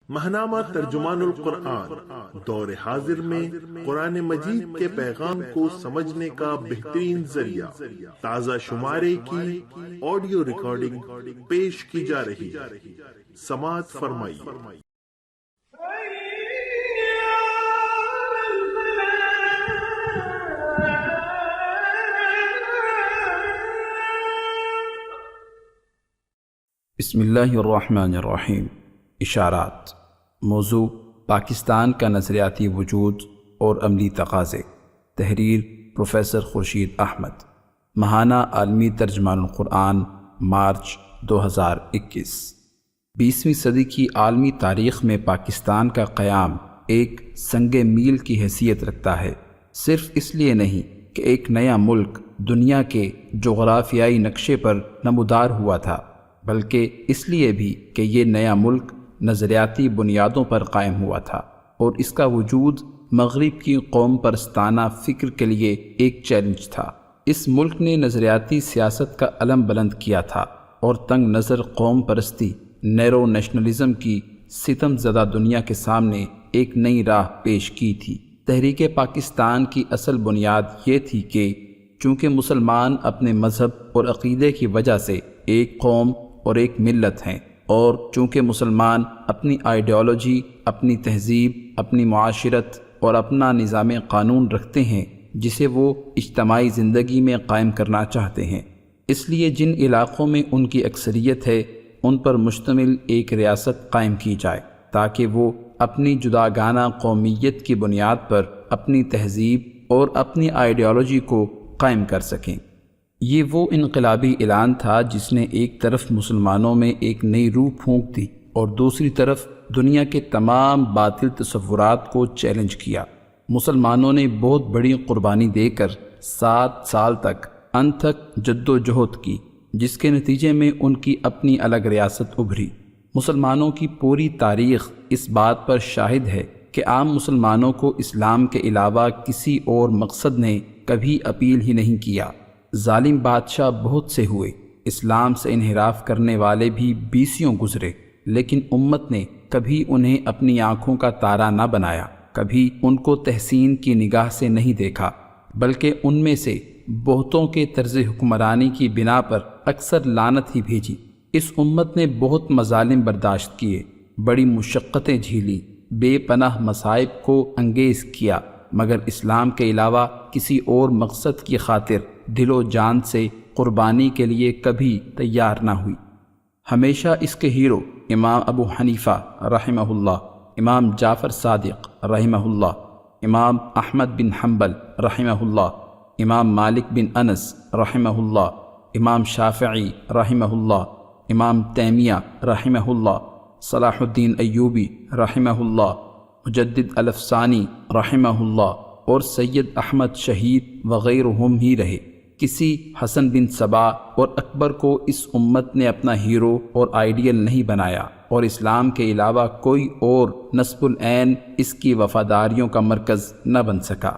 ماہنامہ ترجمان القرآن دور حاضر میں قرآن مجید کے پیغام کو سمجھنے کا بہترین ذریعہ تازہ شمارے کی آڈیو ریکارڈنگ پیش کی جا رہی ہے، سماعت فرمائیے۔ بسم اللہ الرحمن الرحیم۔ اشارات۔ موضوع: پاکستان کا نظریاتی وجود اور عملی تقاضے۔ تحریر: پروفیسر خورشید احمد۔ ماہانہ عالمی ترجمان القرآن، مارچ 2021۔ 20ویں صدی کی عالمی تاریخ میں پاکستان کا قیام ایک سنگ میل کی حیثیت رکھتا ہے، صرف اس لیے نہیں کہ ایک نیا ملک دنیا کے جغرافیائی نقشے پر نمودار ہوا تھا، بلکہ اس لیے بھی کہ یہ نیا ملک نظریاتی بنیادوں پر قائم ہوا تھا اور اس کا وجود مغرب کی قوم پرستانہ فکر کے لیے ایک چیلنج تھا۔ اس ملک نے نظریاتی سیاست کا علم بلند کیا تھا اور تنگ نظر قوم پرستی، نیرو نیشنلزم کی ستم زدہ دنیا کے سامنے ایک نئی راہ پیش کی تھی۔ تحریک پاکستان کی اصل بنیاد یہ تھی کہ چونکہ مسلمان اپنے مذہب اور عقیدے کی وجہ سے ایک قوم اور ایک ملت ہیں، اور چونکہ مسلمان اپنی آئیڈیالوجی، اپنی تہذیب، اپنی معاشرت اور اپنا نظام قانون رکھتے ہیں جسے وہ اجتماعی زندگی میں قائم کرنا چاہتے ہیں، اس لیے جن علاقوں میں ان کی اکثریت ہے ان پر مشتمل ایک ریاست قائم کی جائے تاکہ وہ اپنی جداگانہ قومیت کی بنیاد پر اپنی تہذیب اور اپنی آئیڈیالوجی کو قائم کر سکیں۔ یہ وہ انقلابی اعلان تھا جس نے ایک طرف مسلمانوں میں ایک نئی روح پھونک دی اور دوسری طرف دنیا کے تمام باطل تصورات کو چیلنج کیا۔ مسلمانوں نے بہت بڑی قربانی دے کر 7 سال تک انتھک جد و جہد کی، جس کے نتیجے میں ان کی اپنی الگ ریاست ابھری۔ مسلمانوں کی پوری تاریخ اس بات پر شاہد ہے کہ عام مسلمانوں کو اسلام کے علاوہ کسی اور مقصد نے کبھی اپیل ہی نہیں کیا۔ ظالم بادشاہ بہت سے ہوئے، اسلام سے انحراف کرنے والے بھی 20 گزرے، لیکن امت نے کبھی انہیں اپنی آنکھوں کا تارا نہ بنایا، کبھی ان کو تحسین کی نگاہ سے نہیں دیکھا، بلکہ ان میں سے بہتوں کے طرز حکمرانی کی بنا پر اکثر لعنت ہی بھیجی۔ اس امت نے بہت مظالم برداشت کیے، بڑی مشقتیں جھیلی، بے پناہ مصائب کو انگیز کیا، مگر اسلام کے علاوہ کسی اور مقصد کی خاطر دل و جان سے قربانی کے لیے کبھی تیار نہ ہوئی۔ ہمیشہ اس کے ہیرو امام ابو حنیفہ رحمہ اللہ، امام جعفر صادق رحمہ اللہ، امام احمد بن حنبل رحمہ اللہ، امام مالک بن انس رحمہ اللہ، امام شافعی رحمہ اللہ، امام تیمیہ رحمہ اللہ، صلاح الدین ایوبی رحمہ اللہ، مجدد الافسانی رحمہ اللہ اور سید احمد شہید وغیرہم ہی رہے۔ کسی حسن بن صبا اور اکبر کو اس امت نے اپنا ہیرو اور آئیڈیل نہیں بنایا، اور اسلام کے علاوہ کوئی اور نصب العین اس کی وفاداریوں کا مرکز نہ بن سکا۔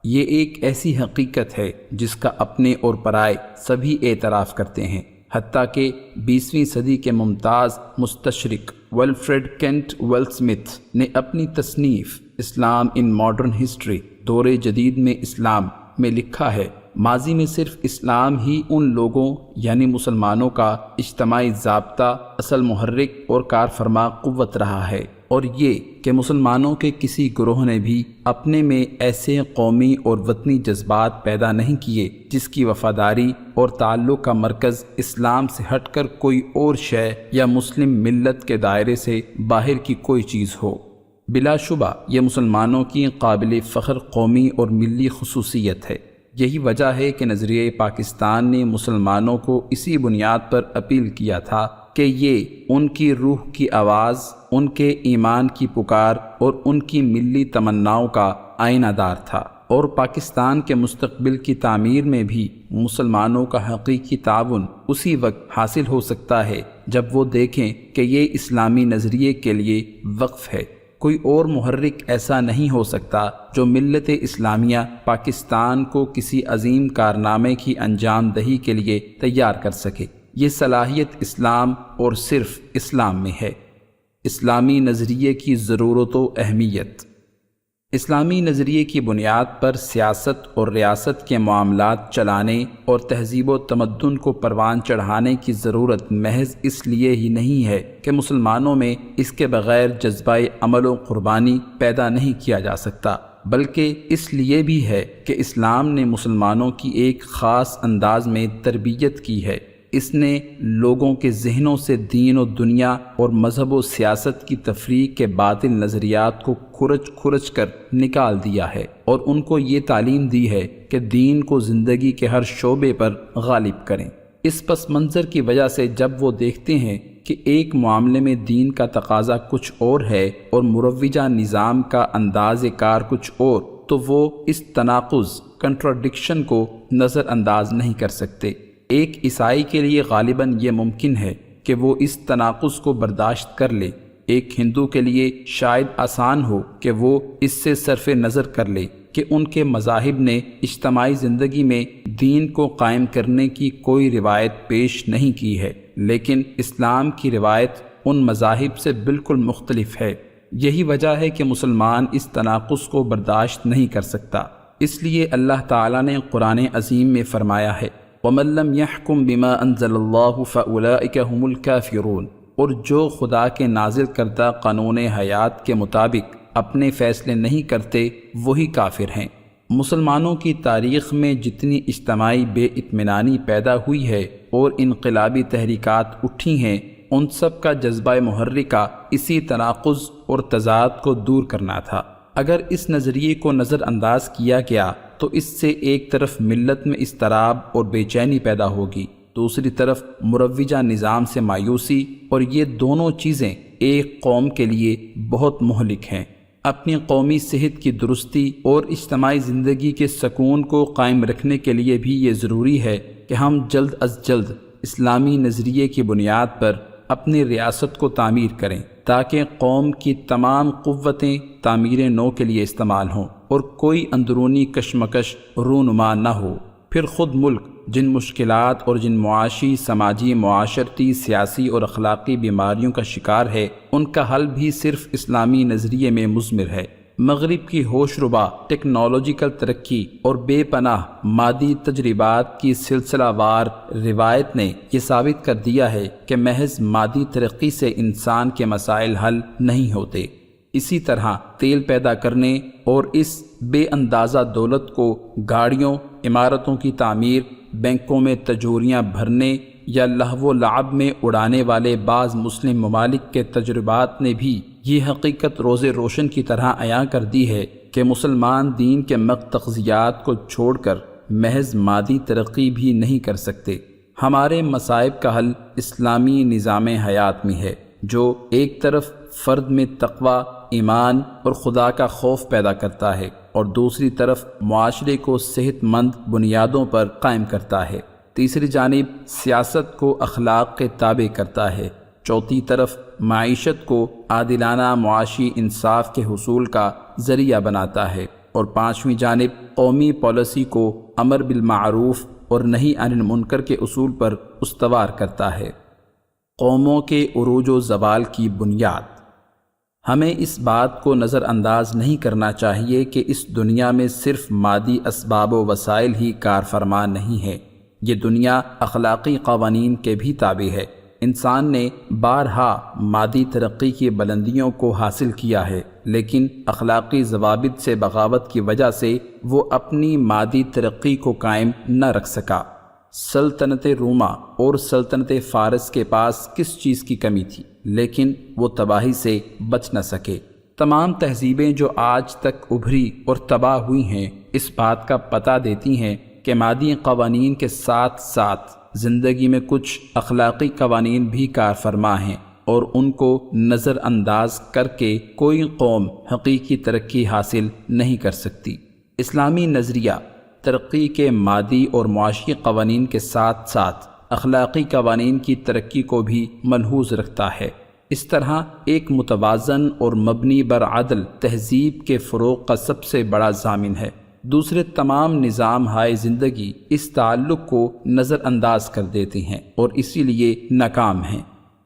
یہ ایک ایسی حقیقت ہے جس کا اپنے اور پرائے سبھی اعتراف کرتے ہیں، حتیٰ کہ 20ویں صدی کے ممتاز مستشرق ولفریڈ کینٹ ویلسمتھ نے اپنی تصنیف اسلام ان ماڈرن ہسٹری، دور جدید میں اسلام میں لکھا ہے، ماضی میں صرف اسلام ہی ان لوگوں یعنی مسلمانوں کا اجتماعی ضابطہ، اصل محرک اور کارفرما قوت رہا ہے، اور یہ کہ مسلمانوں کے کسی گروہ نے بھی اپنے میں ایسے قومی اور وطنی جذبات پیدا نہیں کیے جس کی وفاداری اور تعلق کا مرکز اسلام سے ہٹ کر کوئی اور شے یا مسلم ملت کے دائرے سے باہر کی کوئی چیز ہو۔ بلا شبہ یہ مسلمانوں کی قابل فخر قومی اور ملی خصوصیت ہے۔ یہی وجہ ہے کہ نظریہ پاکستان نے مسلمانوں کو اسی بنیاد پر اپیل کیا تھا کہ یہ ان کی روح کی آواز، ان کے ایمان کی پکار اور ان کی ملی تمناؤں کا آئینہ دار تھا، اور پاکستان کے مستقبل کی تعمیر میں بھی مسلمانوں کا حقیقی تعاون اسی وقت حاصل ہو سکتا ہے جب وہ دیکھیں کہ یہ اسلامی نظریے کے لیے وقف ہے۔ کوئی اور محرک ایسا نہیں ہو سکتا جو ملت اسلامیہ پاکستان کو کسی عظیم کارنامے کی انجام دہی کے لیے تیار کر سکے۔ یہ صلاحیت اسلام اور صرف اسلام میں ہے۔ اسلامی نظریے کی ضرورت و اہمیت۔ اسلامی نظریے کی بنیاد پر سیاست اور ریاست کے معاملات چلانے اور تہذیب و تمدن کو پروان چڑھانے کی ضرورت محض اس لیے ہی نہیں ہے کہ مسلمانوں میں اس کے بغیر جذبہ عمل و قربانی پیدا نہیں کیا جا سکتا، بلکہ اس لیے بھی ہے کہ اسلام نے مسلمانوں کی ایک خاص انداز میں تربیت کی ہے۔ اس نے لوگوں کے ذہنوں سے دین و دنیا اور مذہب و سیاست کی تفریق کے باطل نظریات کو کھرچ کر نکال دیا ہے، اور ان کو یہ تعلیم دی ہے کہ دین کو زندگی کے ہر شعبے پر غالب کریں۔ اس پس منظر کی وجہ سے جب وہ دیکھتے ہیں کہ ایک معاملے میں دین کا تقاضا کچھ اور ہے اور مروجہ نظام کا انداز کار کچھ اور، تو وہ اس تناقض کنٹراڈکشن کو نظر انداز نہیں کر سکتے۔ ایک عیسائی کے لیے غالباً یہ ممکن ہے کہ وہ اس تناقض کو برداشت کر لے، ایک ہندو کے لیے شاید آسان ہو کہ وہ اس سے صرف نظر کر لے کہ ان کے مذاہب نے اجتماعی زندگی میں دین کو قائم کرنے کی کوئی روایت پیش نہیں کی ہے، لیکن اسلام کی روایت ان مذاہب سے بالکل مختلف ہے۔ یہی وجہ ہے کہ مسلمان اس تناقض کو برداشت نہیں کر سکتا۔ اس لیے اللہ تعالیٰ نے قرآن عظیم میں فرمایا ہے وَمَن لَّمْ يَحْكُم بِمَا أَنزَلَ اللَّهُ فَأُولَٰئِكَ هُمُ الْكَافِرُونَ، اور جو خدا کے نازل کردہ قانون حیات کے مطابق اپنے فیصلے نہیں کرتے وہی کافر ہیں۔ مسلمانوں کی تاریخ میں جتنی اجتماعی بے اطمینانی پیدا ہوئی ہے اور انقلابی تحریکات اٹھی ہیں، ان سب کا جذبہ محرکہ اسی تناقض اور تضاد کو دور کرنا تھا۔ اگر اس نظریے کو نظر انداز کیا گیا تو اس سے ایک طرف ملت میں اضطراب اور بے چینی پیدا ہوگی، دوسری طرف مروجہ نظام سے مایوسی، اور یہ دونوں چیزیں ایک قوم کے لیے بہت مہلک ہیں۔ اپنی قومی صحت کی درستی اور اجتماعی زندگی کے سکون کو قائم رکھنے کے لیے بھی یہ ضروری ہے کہ ہم جلد از جلد اسلامی نظریے کی بنیاد پر اپنی ریاست کو تعمیر کریں، تاکہ قوم کی تمام قوتیں تعمیر نو کے لیے استعمال ہوں اور کوئی اندرونی کشمکش رونما نہ ہو۔ پھر خود ملک جن مشکلات اور جن معاشی، سماجی، معاشرتی، سیاسی اور اخلاقی بیماریوں کا شکار ہے، ان کا حل بھی صرف اسلامی نظریے میں مضمر ہے۔ مغرب کی ہوش ربا ٹیکنالوجیکل ترقی اور بے پناہ مادی تجربات کی سلسلہ وار روایت نے یہ ثابت کر دیا ہے کہ محض مادی ترقی سے انسان کے مسائل حل نہیں ہوتے۔ اسی طرح تیل پیدا کرنے اور اس بے اندازہ دولت کو گاڑیوں، عمارتوں کی تعمیر، بینکوں میں تجوریاں بھرنے یا لہو و لعب میں اڑانے والے بعض مسلم ممالک کے تجربات نے بھی یہ حقیقت روز روشن کی طرح عیاں کر دی ہے کہ مسلمان دین کے تغذیات کو چھوڑ کر محض مادی ترقی بھی نہیں کر سکتے۔ ہمارے مصائب کا حل اسلامی نظام حیات میں ہے، جو ایک طرف فرد میں تقوی، ایمان اور خدا کا خوف پیدا کرتا ہے، اور دوسری طرف معاشرے کو صحت مند بنیادوں پر قائم کرتا ہے، تیسری جانب سیاست کو اخلاق کے تابع کرتا ہے، چوتھی طرف معیشت کو عادلانہ معاشی انصاف کے حصول کا ذریعہ بناتا ہے، اور پانچویں جانب قومی پالیسی کو امر بالمعروف اور نہی عن المنکر کے اصول پر استوار کرتا ہے۔ قوموں کے عروج و زوال کی بنیاد۔ ہمیں اس بات کو نظر انداز نہیں کرنا چاہیے کہ اس دنیا میں صرف مادی اسباب و وسائل ہی کار فرما نہیں ہے، یہ دنیا اخلاقی قوانین کے بھی تابع ہے۔ انسان نے بارہا مادی ترقی کی بلندیوں کو حاصل کیا ہے، لیکن اخلاقی ضوابط سے بغاوت کی وجہ سے وہ اپنی مادی ترقی کو قائم نہ رکھ سکا۔ سلطنت روما اور سلطنت فارس کے پاس کس چیز کی کمی تھی، لیکن وہ تباہی سے بچ نہ سکے۔ تمام تہذیبیں جو آج تک ابھری اور تباہ ہوئی ہیں، اس بات کا پتہ دیتی ہیں کہ مادی قوانین کے ساتھ ساتھ زندگی میں کچھ اخلاقی قوانین بھی کار فرما ہیں، اور ان کو نظر انداز کر کے کوئی قوم حقیقی ترقی حاصل نہیں کر سکتی۔ اسلامی نظریہ ترقی کے مادی اور معاشی قوانین کے ساتھ ساتھ اخلاقی قوانین کی ترقی کو بھی ملحوظ رکھتا ہے۔ اس طرح ایک متوازن اور مبنی بر عدل تہذیب کے فروغ کا سب سے بڑا ضامن ہے۔ دوسرے تمام نظام ہائے زندگی اس تعلق کو نظر انداز کر دیتے ہیں اور اسی لیے ناکام ہیں۔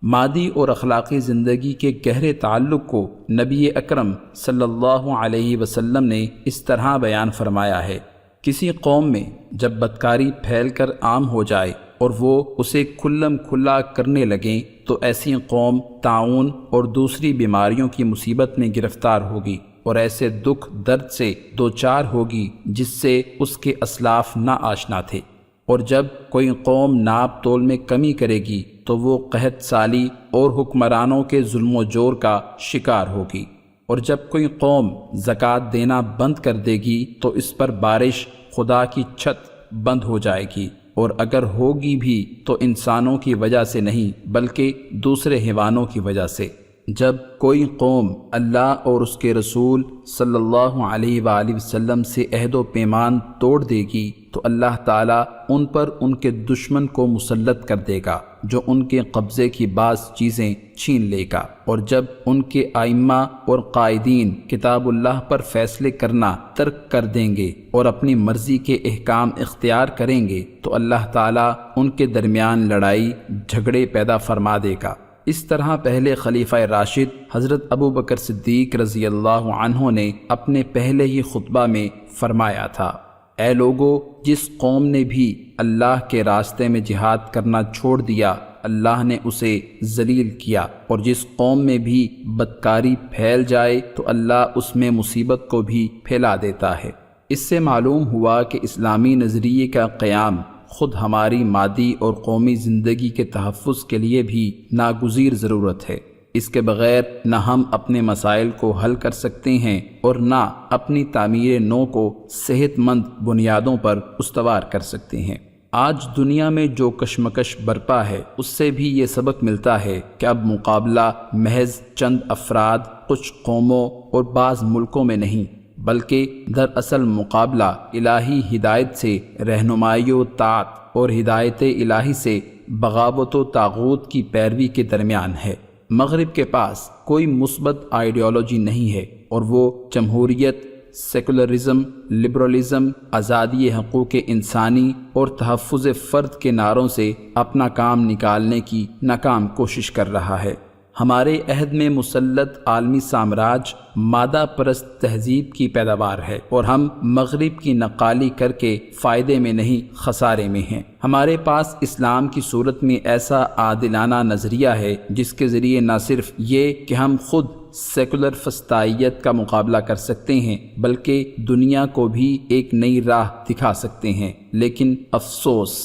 مادی اور اخلاقی زندگی کے گہرے تعلق کو نبی اکرم صلی اللہ علیہ وسلم نے اس طرح بیان فرمایا ہے، کسی قوم میں جب بدکاری پھیل کر عام ہو جائے اور وہ اسے کھلم کھلا کرنے لگیں تو ایسی قوم طاعون اور دوسری بیماریوں کی مصیبت میں گرفتار ہوگی اور ایسے دکھ درد سے دوچار ہوگی جس سے اس کے اسلاف نہ آشنا تھے۔ اور جب کوئی قوم ناپ تول میں کمی کرے گی تو وہ قحط سالی اور حکمرانوں کے ظلم و جور کا شکار ہوگی، اور جب کوئی قوم زکوٰۃ دینا بند کر دے گی تو اس پر بارش خدا کی چھت بند ہو جائے گی، اور اگر ہوگی بھی تو انسانوں کی وجہ سے نہیں بلکہ دوسرے حیوانوں کی وجہ سے۔ جب کوئی قوم اللہ اور اس کے رسول صلی اللہ علیہ وآلہ وسلم سے عہد و پیمان توڑ دے گی تو اللہ تعالیٰ ان پر ان کے دشمن کو مسلط کر دے گا جو ان کے قبضے کی بعض چیزیں چھین لے گا، اور جب ان کے ائمہ اور قائدین کتاب اللہ پر فیصلے کرنا ترک کر دیں گے اور اپنی مرضی کے احکام اختیار کریں گے تو اللہ تعالیٰ ان کے درمیان لڑائی جھگڑے پیدا فرما دے گا۔ اس طرح پہلے خلیفہ راشد حضرت ابو بکر صدیق رضی اللہ عنہ نے اپنے پہلے ہی خطبہ میں فرمایا تھا، اے لوگو، جس قوم نے بھی اللہ کے راستے میں جہاد کرنا چھوڑ دیا اللہ نے اسے ذلیل کیا، اور جس قوم میں بھی بدکاری پھیل جائے تو اللہ اس میں مصیبت کو بھی پھیلا دیتا ہے۔ اس سے معلوم ہوا کہ اسلامی نظریے کا قیام خود ہماری مادی اور قومی زندگی کے تحفظ کے لیے بھی ناگزیر ضرورت ہے۔ اس کے بغیر نہ ہم اپنے مسائل کو حل کر سکتے ہیں اور نہ اپنی تعمیر نو کو صحت مند بنیادوں پر استوار کر سکتے ہیں۔ آج دنیا میں جو کشمکش برپا ہے اس سے بھی یہ سبق ملتا ہے کہ اب مقابلہ محض چند افراد، کچھ قوموں اور بعض ملکوں میں نہیں بلکہ دراصل مقابلہ الہی ہدایت سے رہنمائی و طاعت اور ہدایت الہی سے بغاوت و طاغوت کی پیروی کے درمیان ہے۔ مغرب کے پاس کوئی مثبت آئیڈیالوجی نہیں ہے اور وہ جمہوریت، سیکولرزم، لبرلزم، آزادی حقوق انسانی اور تحفظ فرد کے نعروں سے اپنا کام نکالنے کی ناکام کوشش کر رہا ہے۔ ہمارے عہد میں مسلط عالمی سامراج مادہ پرست تہذیب کی پیداوار ہے اور ہم مغرب کی نقالی کر کے فائدے میں نہیں خسارے میں ہیں۔ ہمارے پاس اسلام کی صورت میں ایسا عادلانہ نظریہ ہے جس کے ذریعے نہ صرف یہ کہ ہم خود سیکولر فسطائیت کا مقابلہ کر سکتے ہیں بلکہ دنیا کو بھی ایک نئی راہ دکھا سکتے ہیں، لیکن افسوس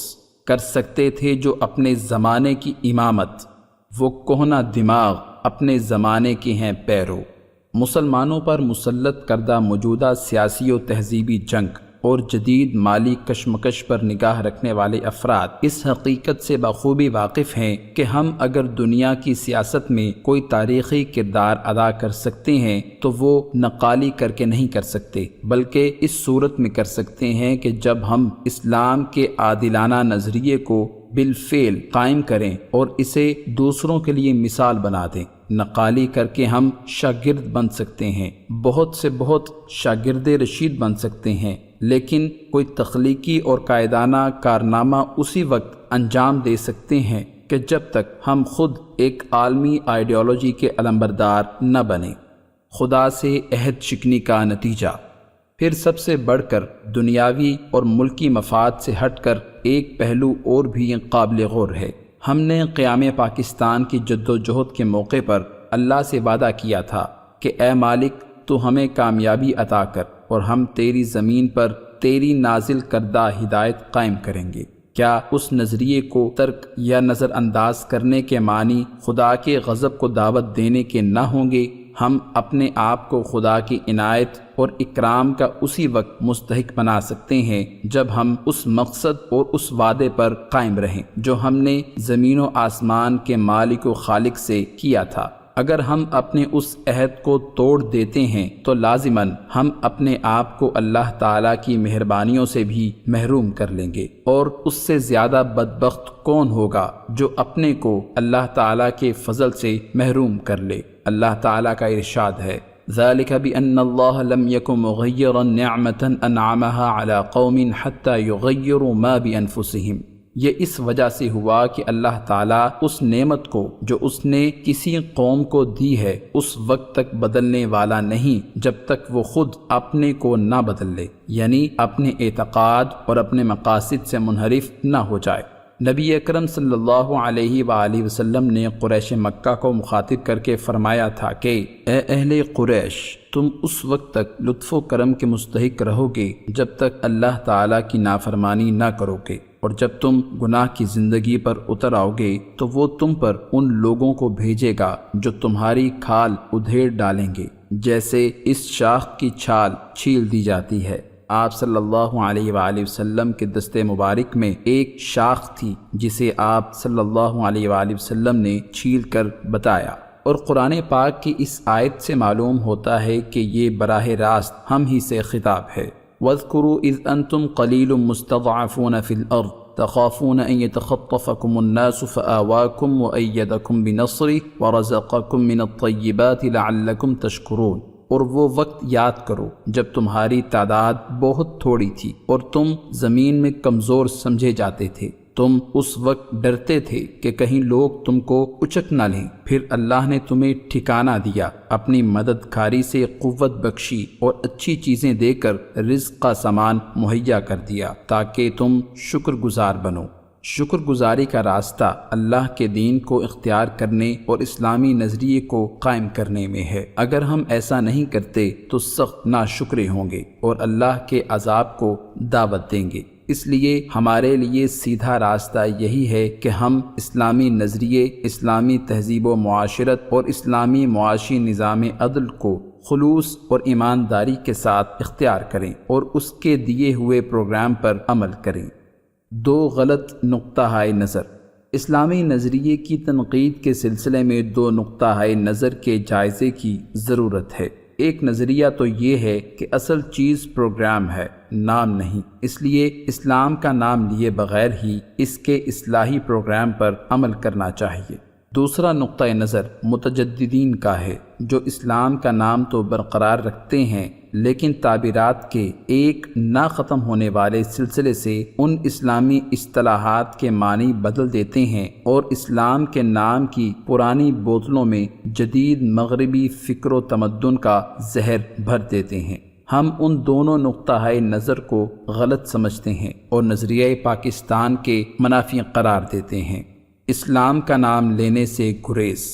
کر سکتے تھے جو اپنے زمانے کی امامت، وہ کہنا دماغ اپنے زمانے کے ہیں پیرو۔ مسلمانوں پر مسلط کردہ موجودہ سیاسی و تہذیبی جنگ اور جدید مالی کشمکش پر نگاہ رکھنے والے افراد اس حقیقت سے بخوبی واقف ہیں کہ ہم اگر دنیا کی سیاست میں کوئی تاریخی کردار ادا کر سکتے ہیں تو وہ نقالی کر کے نہیں کر سکتے بلکہ اس صورت میں کر سکتے ہیں کہ جب ہم اسلام کے عادلانہ نظریے کو بالفعل قائم کریں اور اسے دوسروں کے لیے مثال بنا دیں۔ نقالی کر کے ہم شاگرد بن سکتے ہیں، بہت سے بہت شاگرد رشید بن سکتے ہیں، لیکن کوئی تخلیقی اور قائدانہ کارنامہ اسی وقت انجام دے سکتے ہیں کہ جب تک ہم خود ایک عالمی آئیڈیالوجی کے علمبردار نہ بنیں۔ خدا سے عہد شکنی کا نتیجہ پھر سب سے بڑھ کر دنیاوی اور ملکی مفاد سے ہٹ کر ایک پہلو اور بھی قابل غور ہے۔ ہم نے قیام پاکستان کی جد و جہد کے موقع پر اللہ سے وعدہ کیا تھا کہ اے مالک تو ہمیں کامیابی عطا کر اور ہم تیری زمین پر تیری نازل کردہ ہدایت قائم کریں گے۔ کیا اس نظریے کو ترک یا نظر انداز کرنے کے معنی خدا کے غضب کو دعوت دینے کے نہ ہوں گے؟ ہم اپنے آپ کو خدا کی عنایت اور اکرام کا اسی وقت مستحق بنا سکتے ہیں جب ہم اس مقصد اور اس وعدے پر قائم رہیں جو ہم نے زمین و آسمان کے مالک و خالق سے کیا تھا۔ اگر ہم اپنے اس عہد کو توڑ دیتے ہیں تو لازماً ہم اپنے آپ کو اللہ تعالیٰ کی مہربانیوں سے بھی محروم کر لیں گے، اور اس سے زیادہ بدبخت کون ہوگا جو اپنے کو اللہ تعالیٰ کے فضل سے محروم کر لے۔ اللہ تعالیٰ کا ارشاد ہے ذَلِكَ بِأَنَّ اللَّهَ لَمْ يَكُنْ مُغَيِّرًا نِعْمَةً أَنْعَمَهَا عَلَى قَوْمٍ حَتَّى يُغَيِّرُوا مَا بِأَنفُسِهِمْ۔ یہ اس وجہ سے ہوا کہ اللہ تعالیٰ اس نعمت کو جو اس نے کسی قوم کو دی ہے اس وقت تک بدلنے والا نہیں جب تک وہ خود اپنے کو نہ بدل لے، یعنی اپنے اعتقاد اور اپنے مقاصد سے منحرف نہ ہو جائے۔ نبی اکرم صلی اللہ علیہ وآلہ وسلم نے قریش مکہ کو مخاطب کر کے فرمایا تھا کہ اے اہل قریش، تم اس وقت تک لطف و کرم کے مستحق رہو گے جب تک اللہ تعالیٰ کی نافرمانی نہ کرو گے، اور جب تم گناہ کی زندگی پر اتر آؤ گے تو وہ تم پر ان لوگوں کو بھیجے گا جو تمہاری کھال ادھیڑ ڈالیں گے جیسے اس شاخ کی چھال چھیل دی جاتی ہے۔ آپ صلی اللہ علیہ وآلہ وسلم کے دست مبارک میں ایک شاخ تھی جسے آپ صلی اللہ علیہ وآلہ وسلم نے چھیل کر بتایا، اور قرآن پاک کی اس آیت سے معلوم ہوتا ہے کہ یہ براہ راست ہم ہی سے خطاب ہے۔ وَاذْكُرُوا إِذْ أَنْتُمْ قَلِيلٌ مُسْتَضْعَفُونَ فِي الْأَرْضِ تَخَافُونَ أَنْ يَتَخَطَّفَكُمُ النَّاسُ فَآوَاكُمْ وَأَيَّدَكُمْ بِنَصْرِهِ وَرَزَقَكُمْ مِنَ الطَّيِّبَاتِ لَعَلَّكُمْ تَشْكُرُونَ۔ اور وہ وقت یاد کرو جب تمہاری تعداد بہت تھوڑی تھی اور تم زمین میں کمزور سمجھے جاتے تھے، تم اس وقت ڈرتے تھے کہ کہیں لوگ تم کو اچک نہ لیں، پھر اللہ نے تمہیں ٹھکانہ دیا، اپنی مددگاری سے قوت بخشی اور اچھی چیزیں دے کر رزق کا سامان مہیا کر دیا تاکہ تم شکر گزار بنو۔ شکر گزاری کا راستہ اللہ کے دین کو اختیار کرنے اور اسلامی نظریے کو قائم کرنے میں ہے۔ اگر ہم ایسا نہیں کرتے تو سخت ناشکرے ہوں گے اور اللہ کے عذاب کو دعوت دیں گے۔ اس لیے ہمارے لیے سیدھا راستہ یہی ہے کہ ہم اسلامی نظریے، اسلامی تہذیب و معاشرت اور اسلامی معاشی نظام عدل کو خلوص اور ایمانداری کے ساتھ اختیار کریں اور اس کے دیے ہوئے پروگرام پر عمل کریں۔ دو غلط نقطہ نظر۔ اسلامی نظریے کی تنقید کے سلسلے میں دو نقطہ نظر کے جائزے کی ضرورت ہے۔ ایک نظریہ تو یہ ہے کہ اصل چیز پروگرام ہے، نام نہیں، اس لیے اسلام کا نام لیے بغیر ہی اس کے اصلاحی پروگرام پر عمل کرنا چاہیے۔ دوسرا نقطہ نظر متجددین کا ہے، جو اسلام کا نام تو برقرار رکھتے ہیں لیکن تعبیرات کے ایک نہ ختم ہونے والے سلسلے سے ان اسلامی اصطلاحات کے معنی بدل دیتے ہیں اور اسلام کے نام کی پرانی بوتلوں میں جدید مغربی فکر و تمدن کا زہر بھر دیتے ہیں۔ ہم ان دونوں نقطہ نظر کو غلط سمجھتے ہیں اور نظریہ پاکستان کے منافی قرار دیتے ہیں۔ اسلام کا نام لینے سے گریز۔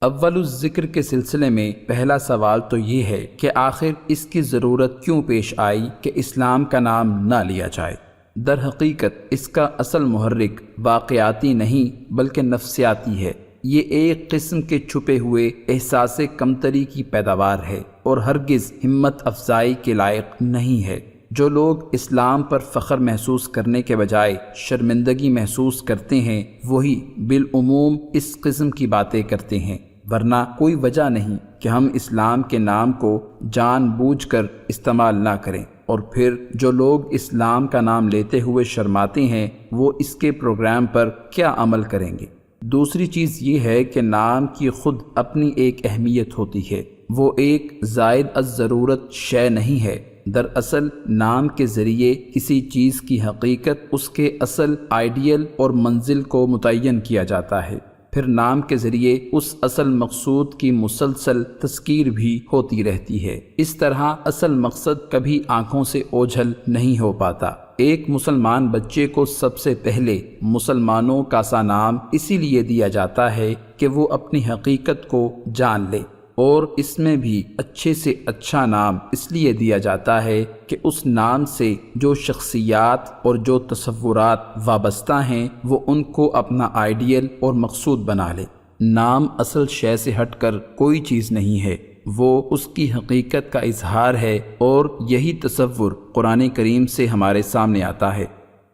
اول الذکر کے سلسلے میں پہلا سوال تو یہ ہے کہ آخر اس کی ضرورت کیوں پیش آئی کہ اسلام کا نام نہ لیا جائے؟ در حقیقت اس کا اصل محرک واقعاتی نہیں بلکہ نفسیاتی ہے۔ یہ ایک قسم کے چھپے ہوئے احساس کمتری کی پیداوار ہے اور ہرگز ہمت افزائی کے لائق نہیں ہے۔ جو لوگ اسلام پر فخر محسوس کرنے کے بجائے شرمندگی محسوس کرتے ہیں وہی بالعموم اس قسم کی باتیں کرتے ہیں، ورنہ کوئی وجہ نہیں کہ ہم اسلام کے نام کو جان بوجھ کر استعمال نہ کریں، اور پھر جو لوگ اسلام کا نام لیتے ہوئے شرماتے ہیں وہ اس کے پروگرام پر کیا عمل کریں گے؟ دوسری چیز یہ ہے کہ نام کی خود اپنی ایک اہمیت ہوتی ہے، وہ ایک زائد از ضرورت شے نہیں ہے۔ دراصل نام کے ذریعے کسی چیز کی حقیقت، اس کے اصل آئیڈیل اور منزل کو متعین کیا جاتا ہے، پھر نام کے ذریعے اس اصل مقصود کی مسلسل تذکیر بھی ہوتی رہتی ہے۔ اس طرح اصل مقصد کبھی آنکھوں سے اوجھل نہیں ہو پاتا۔ ایک مسلمان بچے کو سب سے پہلے مسلمانوں کا سا نام اسی لیے دیا جاتا ہے کہ وہ اپنی حقیقت کو جان لے، اور اس میں بھی اچھے سے اچھا نام اس لیے دیا جاتا ہے کہ اس نام سے جو شخصیات اور جو تصورات وابستہ ہیں وہ ان کو اپنا آئیڈیل اور مقصود بنا لے۔ نام اصل شے سے ہٹ کر کوئی چیز نہیں ہے، وہ اس کی حقیقت کا اظہار ہے، اور یہی تصور قرآن کریم سے ہمارے سامنے آتا ہے۔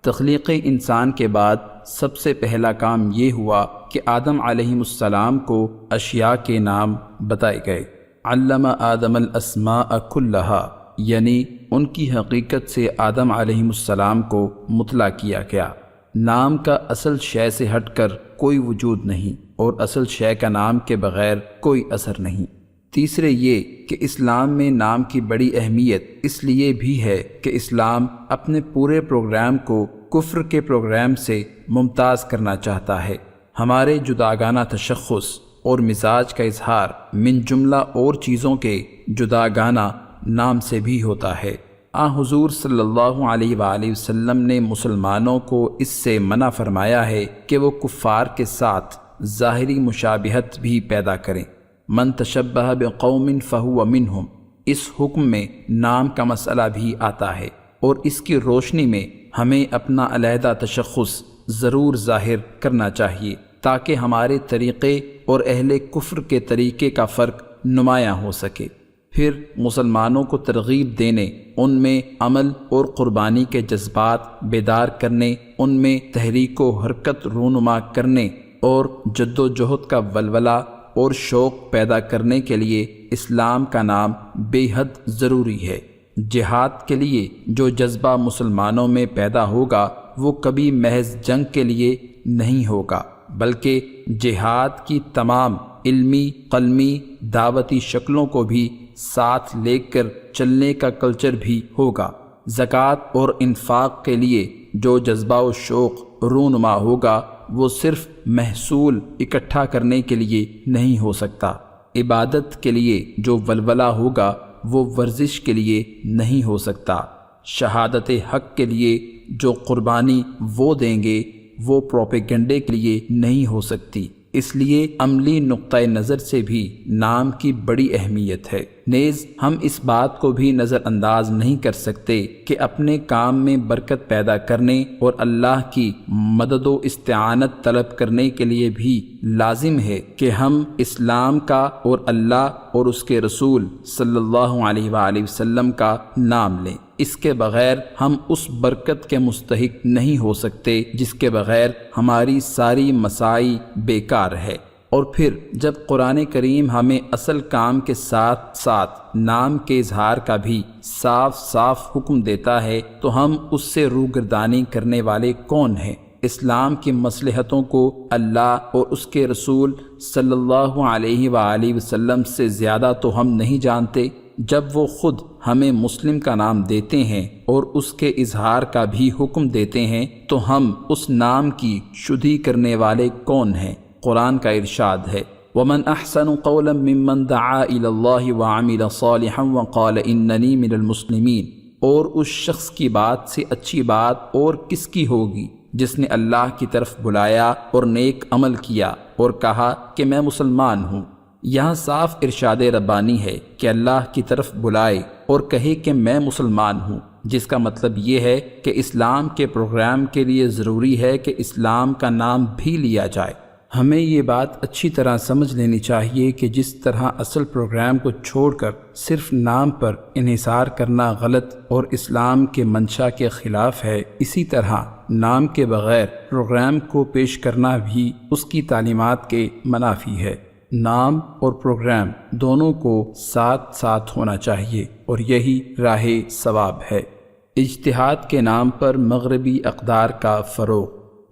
تخلیق انسان کے بعد سب سے پہلا کام یہ ہوا کہ آدم علیہ السلام کو اشیاء کے نام بتائے گئے۔ علم آدم الاسماء کلہا، یعنی ان کی حقیقت سے آدم علیہ السلام کو مطلع کیا گیا۔ نام کا اصل شے سے ہٹ کر کوئی وجود نہیں، اور اصل شے کا نام کے بغیر کوئی اثر نہیں۔ تیسرے یہ کہ اسلام میں نام کی بڑی اہمیت اس لیے بھی ہے کہ اسلام اپنے پورے پروگرام کو کفر کے پروگرام سے ممتاز کرنا چاہتا ہے۔ ہمارے جداگانہ تشخص اور مزاج کا اظہار من جملہ اور چیزوں کے جداگانہ نام سے بھی ہوتا ہے۔ حضور صلی اللہ علیہ وآلہ وسلم نے مسلمانوں کو اس سے منع فرمایا ہے کہ وہ کفار کے ساتھ ظاہری مشابہت بھی پیدا کریں۔ من تشبہ بقوم فہو منہم، اس حکم میں نام کا مسئلہ بھی آتا ہے، اور اس کی روشنی میں ہمیں اپنا علیحدہ تشخص ضرور ظاہر کرنا چاہیے تاکہ ہمارے طریقے اور اہل کفر کے طریقے کا فرق نمایاں ہو سکے۔ پھر مسلمانوں کو ترغیب دینے، ان میں عمل اور قربانی کے جذبات بیدار کرنے، ان میں تحریک و حرکت رونما کرنے اور جد و جہد کا ولولہ اور شوق پیدا کرنے کے لیے اسلام کا نام بے حد ضروری ہے۔ جہاد کے لیے جو جذبہ مسلمانوں میں پیدا ہوگا وہ کبھی محض جنگ کے لیے نہیں ہوگا، بلکہ جہاد کی تمام علمی، قلمی، دعوتی شکلوں کو بھی ساتھ لے کر چلنے کا کلچر بھی ہوگا۔ زکوٰۃ اور انفاق کے لیے جو جذبہ و شوق رونما ہوگا وہ صرف محصول اکٹھا کرنے کے لیے نہیں ہو سکتا۔ عبادت کے لیے جو ولولہ ہوگا وہ ورزش کے لیے نہیں ہو سکتا۔ شہادت حق کے لیے جو قربانی وہ دیں گے وہ پروپیگنڈے کے لیے نہیں ہو سکتی۔ اس لیے عملی نقطہ نظر سے بھی نام کی بڑی اہمیت ہے۔ نیز ہم اس بات کو بھی نظر انداز نہیں کر سکتے کہ اپنے کام میں برکت پیدا کرنے اور اللہ کی مدد و استعانت طلب کرنے کے لیے بھی لازم ہے کہ ہم اسلام کا اور اللہ اور اس کے رسول صلی اللہ علیہ وآلہ وسلم کا نام لیں۔ اس کے بغیر ہم اس برکت کے مستحق نہیں ہو سکتے جس کے بغیر ہماری ساری مساعی بیکار ہے۔ اور پھر جب قرآن کریم ہمیں اصل کام کے ساتھ ساتھ نام کے اظہار کا بھی صاف صاف حکم دیتا ہے تو ہم اس سے روگردانی کرنے والے کون ہیں؟ اسلام کی مصلحتوں کو اللہ اور اس کے رسول صلی اللہ علیہ وآلہ وسلم سے زیادہ تو ہم نہیں جانتے۔ جب وہ خود ہمیں مسلم کا نام دیتے ہیں اور اس کے اظہار کا بھی حکم دیتے ہیں تو ہم اس نام کی شدھی کرنے والے کون ہیں؟ قرآن کا ارشاد ہے وَمَنْ أَحْسَنُ قَوْلًا مِّمَّنْ دَعَا إِلَى اللَّهِ وَعَمِلَ صَالِحًا وَقَالَ إِنَّنِي مِنَ الْمُسْلِمِينَ، اور اس شخص کی بات سے اچھی بات اور کس کی ہوگی جس نے اللہ کی طرف بلایا اور نیک عمل کیا اور کہا کہ میں مسلمان ہوں۔ یہاں صاف ارشاد ربانی ہے کہ اللہ کی طرف بلائے اور کہے کہ میں مسلمان ہوں، جس کا مطلب یہ ہے کہ اسلام کے پروگرام کے لیے ضروری ہے کہ اسلام کا نام بھی لیا جائے۔ ہمیں یہ بات اچھی طرح سمجھ لینی چاہیے کہ جس طرح اصل پروگرام کو چھوڑ کر صرف نام پر انحصار کرنا غلط اور اسلام کے منشا کے خلاف ہے، اسی طرح نام کے بغیر پروگرام کو پیش کرنا بھی اس کی تعلیمات کے منافی ہے۔ نام اور پروگرام دونوں کو ساتھ ساتھ ہونا چاہیے اور یہی راہ ثواب ہے۔ اجتہاد کے نام پر مغربی اقدار کا فروغ۔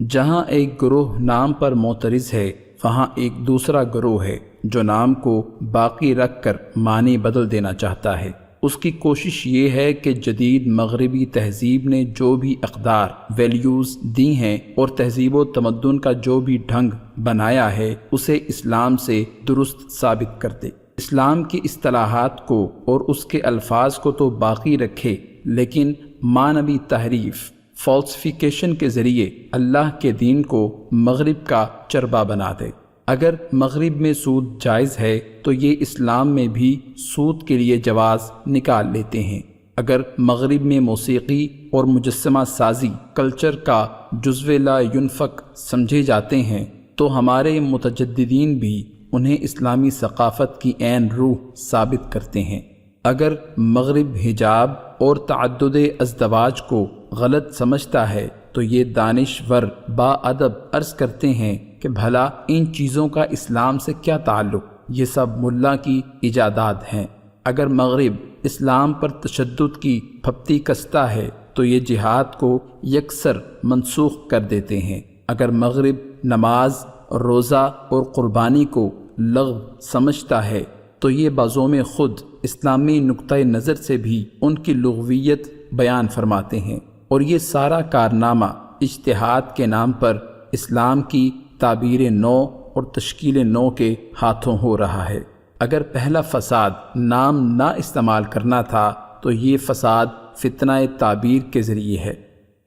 جہاں ایک گروہ نام پر معترض ہے وہاں ایک دوسرا گروہ ہے جو نام کو باقی رکھ کر معنی بدل دینا چاہتا ہے۔ اس کی کوشش یہ ہے کہ جدید مغربی تہذیب نے جو بھی اقدار ویلیوز دی ہیں اور تہذیب و تمدن کا جو بھی ڈھنگ بنایا ہے اسے اسلام سے درست ثابت کر دے۔ اسلام کی اصطلاحات کو اور اس کے الفاظ کو تو باقی رکھے لیکن معنوی تحریف، فالسفیکیشن کے ذریعے اللہ کے دین کو مغرب کا چربا بنا دے۔ اگر مغرب میں سود جائز ہے تو یہ اسلام میں بھی سود کے لیے جواز نکال لیتے ہیں۔ اگر مغرب میں موسیقی اور مجسمہ سازی کلچر کا جزو لا ینفک سمجھے جاتے ہیں تو ہمارے متجددین بھی انہیں اسلامی ثقافت کی عین روح ثابت کرتے ہیں۔ اگر مغرب حجاب اور تعدد ازدواج کو غلط سمجھتا ہے تو یہ دانشور با ادب عرض کرتے ہیں کہ بھلا ان چیزوں کا اسلام سے کیا تعلق، یہ سب ملا کی ایجادات ہیں۔ اگر مغرب اسلام پر تشدد کی پھپتی کستا ہے تو یہ جہاد کو یکسر منسوخ کر دیتے ہیں۔ اگر مغرب نماز، روزہ اور قربانی کو لغو سمجھتا ہے تو یہ بازوم خود اسلامی نقطہ نظر سے بھی ان کی لغویت بیان فرماتے ہیں، اور یہ سارا کارنامہ اجتہاد کے نام پر اسلام کی تعبیر نو اور تشکیل نو کے ہاتھوں ہو رہا ہے۔ اگر پہلا فساد نام نہ استعمال کرنا تھا تو یہ فساد فتنہ تعبیر کے ذریعے ہے۔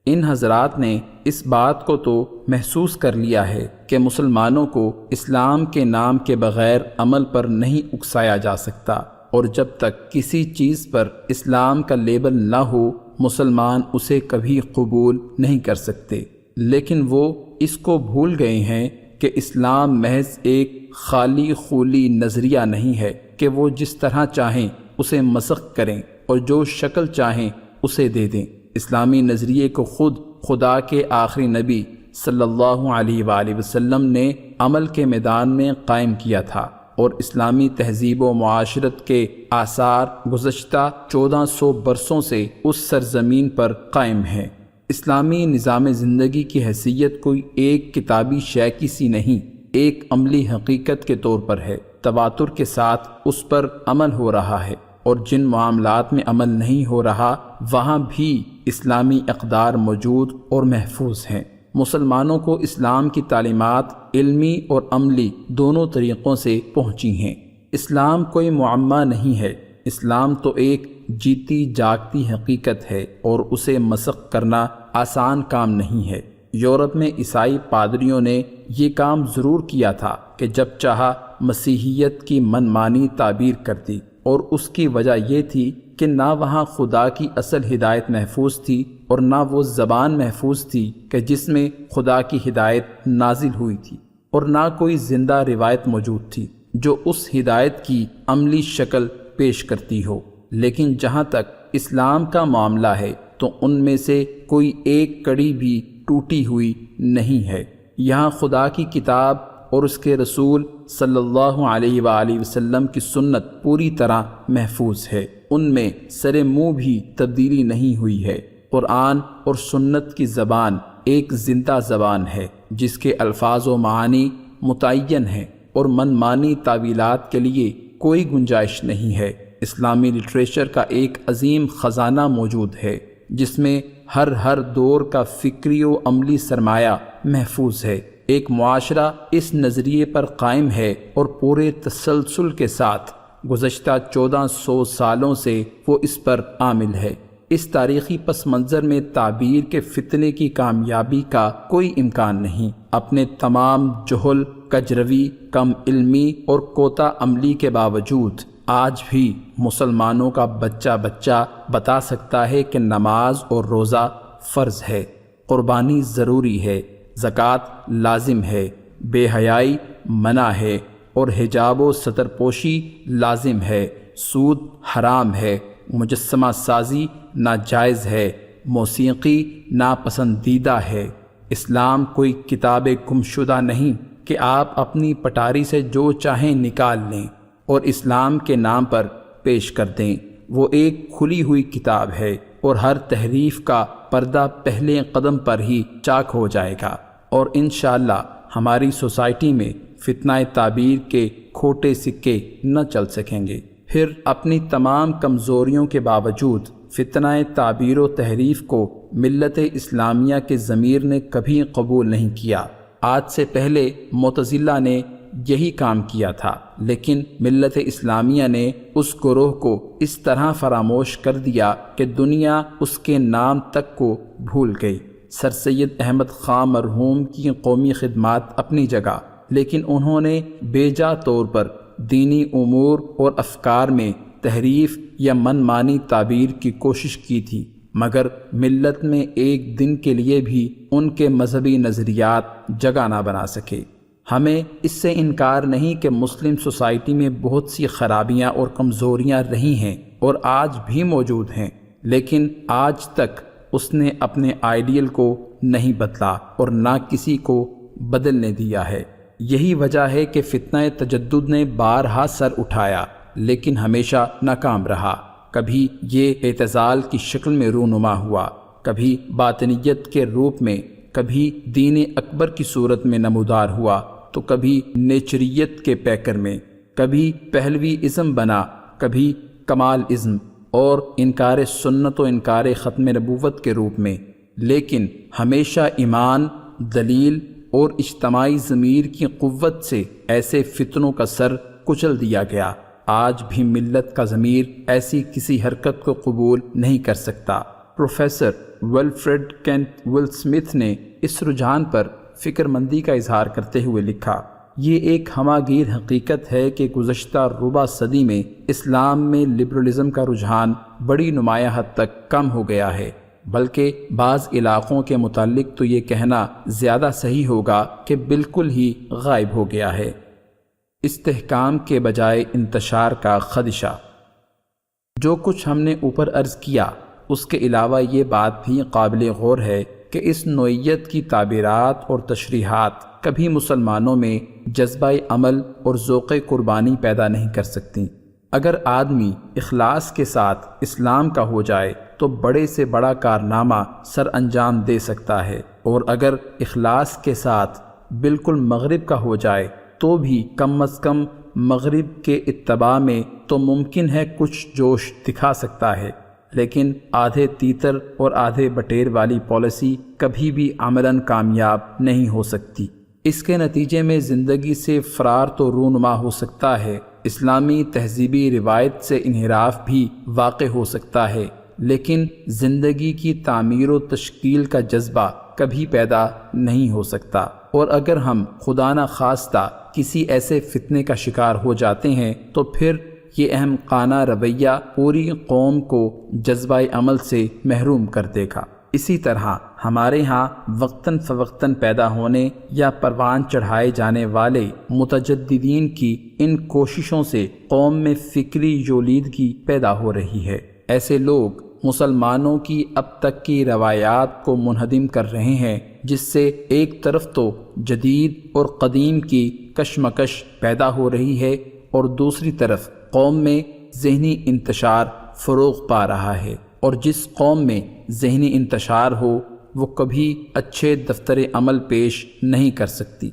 ان حضرات نے اس بات کو تو محسوس کر لیا ہے کہ مسلمانوں کو اسلام کے نام کے بغیر عمل پر نہیں اکسایا جا سکتا، اور جب تک کسی چیز پر اسلام کا لیبل نہ ہو مسلمان اسے کبھی قبول نہیں کر سکتے۔ لیکن وہ اس کو بھول گئے ہیں کہ اسلام محض ایک خالی خولی نظریہ نہیں ہے کہ وہ جس طرح چاہیں اسے مسخ کریں اور جو شکل چاہیں اسے دے دیں۔ اسلامی نظریے کو خود خدا کے آخری نبی صلی اللہ علیہ وآلہ وسلم نے عمل کے میدان میں قائم کیا تھا، اور اسلامی تہذیب و معاشرت کے آثار گزشتہ 1400 برسوں سے اس سرزمین پر قائم ہیں۔ اسلامی نظام زندگی کی حیثیت کوئی ایک کتابی شے کی سی نہیں، ایک عملی حقیقت کے طور پر ہے۔ تواتر کے ساتھ اس پر عمل ہو رہا ہے، اور جن معاملات میں عمل نہیں ہو رہا وہاں بھی اسلامی اقدار موجود اور محفوظ ہیں۔ مسلمانوں کو اسلام کی تعلیمات علمی اور عملی دونوں طریقوں سے پہنچی ہیں۔ اسلام کوئی معمہ نہیں ہے، اسلام تو ایک جیتی جاگتی حقیقت ہے، اور اسے مسخ کرنا آسان کام نہیں ہے۔ یورپ میں عیسائی پادریوں نے یہ کام ضرور کیا تھا کہ جب چاہا مسیحیت کی منمانی تعبیر کر دی، اور اس کی وجہ یہ تھی کہ نہ وہاں خدا کی اصل ہدایت محفوظ تھی، اور نہ وہ زبان محفوظ تھی کہ جس میں خدا کی ہدایت نازل ہوئی تھی، اور نہ کوئی زندہ روایت موجود تھی جو اس ہدایت کی عملی شکل پیش کرتی ہو۔ لیکن جہاں تک اسلام کا معاملہ ہے تو ان میں سے کوئی ایک کڑی بھی ٹوٹی ہوئی نہیں ہے۔ یہاں خدا کی کتاب اور اس کے رسول صلی اللہ علیہ وآلہ وسلم کی سنت پوری طرح محفوظ ہے، ان میں سر منہ بھی تبدیلی نہیں ہوئی ہے۔ قرآن اور سنت کی زبان ایک زندہ زبان ہے جس کے الفاظ و معانی متعین ہیں، اور منمانی تعویلات کے لیے کوئی گنجائش نہیں ہے۔ اسلامی لٹریچر کا ایک عظیم خزانہ موجود ہے جس میں ہر دور کا فکری و عملی سرمایہ محفوظ ہے۔ ایک معاشرہ اس نظریے پر قائم ہے اور پورے تسلسل کے ساتھ گزشتہ 1400 سالوں سے وہ اس پر عامل ہے۔ اس تاریخی پس منظر میں تعبیر کے فتنے کی کامیابی کا کوئی امکان نہیں۔ اپنے تمام جہل، کجروی، کم علمی اور کوتا عملی کے باوجود آج بھی مسلمانوں کا بچہ بتا سکتا ہے کہ نماز اور روزہ فرض ہے، قربانی ضروری ہے، زکوٰۃ لازم ہے، بے حیائی منع ہے، اور حجاب و ستر پوشی لازم ہے، سود حرام ہے، مجسمہ سازی ناجائز ہے، موسیقی ناپسندیدہ ہے۔ اسلام کوئی کتاب گمشدہ نہیں کہ آپ اپنی پٹاری سے جو چاہیں نکال لیں اور اسلام کے نام پر پیش کر دیں۔ وہ ایک کھلی ہوئی کتاب ہے، اور ہر تحریف کا پردہ پہلے قدم پر ہی چاک ہو جائے گا، اور انشاءاللہ ہماری سوسائٹی میں فتنہ تعبیر کے کھوٹے سکے نہ چل سکیں گے۔ پھر اپنی تمام کمزوریوں کے باوجود فتنہ تعبیر و تحریف کو ملت اسلامیہ کے ضمیر نے کبھی قبول نہیں کیا۔ آج سے پہلے معتزلہ نے یہی کام کیا تھا، لیکن ملت اسلامیہ نے اس گروہ کو اس طرح فراموش کر دیا کہ دنیا اس کے نام تک کو بھول گئی۔ سر سید احمد خان مرحوم کی قومی خدمات اپنی جگہ، لیکن انہوں نے بیجا طور پر دینی امور اور افکار میں تحریف یا منمانی تعبیر کی کوشش کی تھی، مگر ملت میں ایک دن کے لیے بھی ان کے مذہبی نظریات جگہ نہ بنا سکے۔ ہمیں اس سے انکار نہیں کہ مسلم سوسائٹی میں بہت سی خرابیاں اور کمزوریاں رہی ہیں اور آج بھی موجود ہیں، لیکن آج تک اس نے اپنے آئیڈیل کو نہیں بدلا اور نہ کسی کو بدلنے دیا ہے۔ یہی وجہ ہے کہ فتنہ تجدد نے بارہا سر اٹھایا لیکن ہمیشہ ناکام رہا۔ کبھی یہ اعتزال کی شکل میں رونما ہوا، کبھی باطنیت کے روپ میں، کبھی دین اکبر کی صورت میں نمودار ہوا، تو کبھی نیچریت کے پیکر میں، کبھی پہلوی ازم بنا، کبھی کمال ازم اور انکار سنت و انکار ختم نبوت کے روپ میں۔ لیکن ہمیشہ ایمان، دلیل اور اجتماعی ضمیر کی قوت سے ایسے فتنوں کا سر کچل دیا گیا۔ آج بھی ملت کا ضمیر ایسی کسی حرکت کو قبول نہیں کر سکتا۔ پروفیسر ولفریڈ کینٹ ول اسمتھ نے اس رجحان پر فکر مندی کا اظہار کرتے ہوئے لکھا، یہ ایک ہماگیر حقیقت ہے کہ گزشتہ ربع صدی میں اسلام میں لبرلزم کا رجحان بڑی نمایاں حد تک کم ہو گیا ہے، بلکہ بعض علاقوں کے متعلق تو یہ کہنا زیادہ صحیح ہوگا کہ بالکل ہی غائب ہو گیا ہے۔ استحکام کے بجائے انتشار کا خدشہ۔ جو کچھ ہم نے اوپر عرض کیا، اس کے علاوہ یہ بات بھی قابل غور ہے کہ اس نوعیت کی تعبیرات اور تشریحات کبھی مسلمانوں میں جذبہ عمل اور ذوق قربانی پیدا نہیں کر سکتی۔ اگر آدمی اخلاص کے ساتھ اسلام کا ہو جائے تو بڑے سے بڑا کارنامہ سر انجام دے سکتا ہے، اور اگر اخلاص کے ساتھ بالکل مغرب کا ہو جائے تو بھی کم از کم مغرب کے اتباع میں تو ممکن ہے کچھ جوش دکھا سکتا ہے، لیکن آدھے تیتر اور آدھے بٹیر والی پالیسی کبھی بھی عملاً کامیاب نہیں ہو سکتی۔ اس کے نتیجے میں زندگی سے فرار تو رونما ہو سکتا ہے، اسلامی تہذیبی روایت سے انحراف بھی واقع ہو سکتا ہے، لیکن زندگی کی تعمیر و تشکیل کا جذبہ کبھی پیدا نہیں ہو سکتا۔ اور اگر ہم خدا نخواستہ کسی ایسے فتنے کا شکار ہو جاتے ہیں تو پھر یہ احمقانہ رویہ پوری قوم کو جذبہ عمل سے محروم کر دے گا۔ اسی طرح ہمارے ہاں وقتاً فوقتاً پیدا ہونے یا پروان چڑھائے جانے والے متجددین کی ان کوششوں سے قوم میں فکری یولیدگی پیدا ہو رہی ہے۔ ایسے لوگ مسلمانوں کی اب تک کی روایات کو منہدم کر رہے ہیں، جس سے ایک طرف تو جدید اور قدیم کی کشمکش پیدا ہو رہی ہے اور دوسری طرف قوم میں ذہنی انتشار فروغ پا رہا ہے، اور جس قوم میں ذہنی انتشار ہو وہ کبھی اچھے دفتر عمل پیش نہیں کر سکتی۔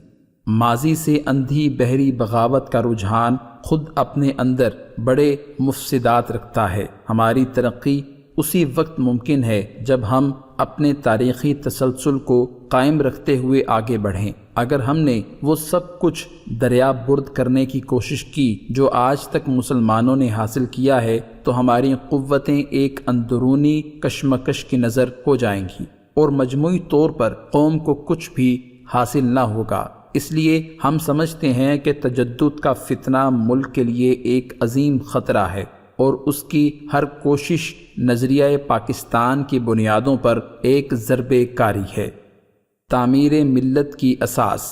ماضی سے اندھی بحری بغاوت کا رجحان خود اپنے اندر بڑے مفسدات رکھتا ہے۔ ہماری ترقی اسی وقت ممکن ہے جب ہم اپنے تاریخی تسلسل کو قائم رکھتے ہوئے آگے بڑھیں۔ اگر ہم نے وہ سب کچھ دریا برد کرنے کی کوشش کی جو آج تک مسلمانوں نے حاصل کیا ہے تو ہماری قوتیں ایک اندرونی کشمکش کی نظر ہو جائیں گی اور مجموعی طور پر قوم کو کچھ بھی حاصل نہ ہوگا۔ اس لیے ہم سمجھتے ہیں کہ تجدد کا فتنہ ملک کے لیے ایک عظیم خطرہ ہے، اور اس کی ہر کوشش نظریہ پاکستان کی بنیادوں پر ایک ضرب کاری ہے۔ تعمیر ملت کی اساس۔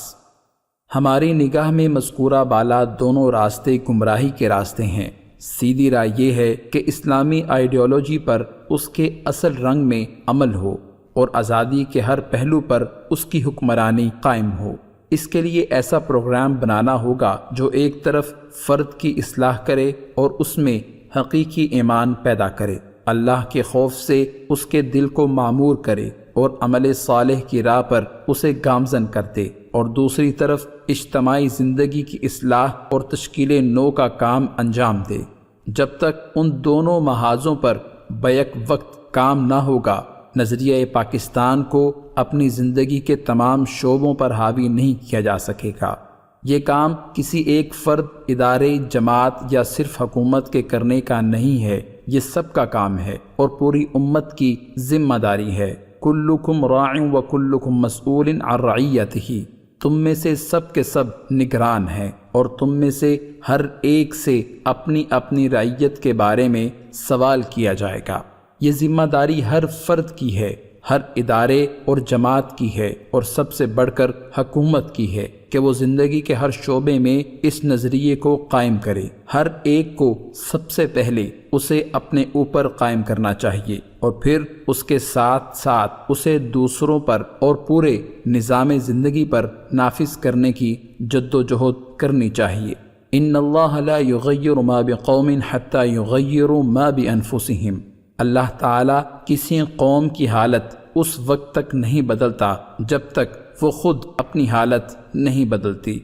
ہماری نگاہ میں مذکورہ بالا دونوں راستے گمراہی کے راستے ہیں۔ سیدھی رائے یہ ہے کہ اسلامی آئیڈیالوجی پر اس کے اصل رنگ میں عمل ہو اور آزادی کے ہر پہلو پر اس کی حکمرانی قائم ہو۔ اس کے لیے ایسا پروگرام بنانا ہوگا جو ایک طرف فرد کی اصلاح کرے اور اس میں حقیقی ایمان پیدا کرے، اللہ کے خوف سے اس کے دل کو معمور کرے اور عمل صالح کی راہ پر اسے گامزن کر دے، اور دوسری طرف اجتماعی زندگی کی اصلاح اور تشکیل نو کا کام انجام دے۔ جب تک ان دونوں محاذوں پر بیک وقت کام نہ ہوگا، نظریہ پاکستان کو اپنی زندگی کے تمام شعبوں پر حاوی نہیں کیا جا سکے گا۔ یہ کام کسی ایک فرد، ادارے، جماعت یا صرف حکومت کے کرنے کا نہیں ہے، یہ سب کا کام ہے اور پوری امت کی ذمہ داری ہے۔ کلکم راع وکلکم مسئول عن رعیتہ، تم میں سے سب کے سب نگران ہیں اور تم میں سے ہر ایک سے اپنی اپنی رعیت کے بارے میں سوال کیا جائے گا۔ یہ ذمہ داری ہر فرد کی ہے، ہر ادارے اور جماعت کی ہے، اور سب سے بڑھ کر حکومت کی ہے کہ وہ زندگی کے ہر شعبے میں اس نظریے کو قائم کرے۔ ہر ایک کو سب سے پہلے اسے اپنے اوپر قائم کرنا چاہیے اور پھر اس کے ساتھ ساتھ اسے دوسروں پر اور پورے نظام زندگی پر نافذ کرنے کی جدوجہد کرنی چاہیے۔ ان اللہ لا یغیر ما بقوم حتی یغیروا ما بانفسہم، اللہ تعالیٰ کسی قوم کی حالت اس وقت تک نہیں بدلتا جب تک وہ خود اپنی حالت نہیں بدلتی۔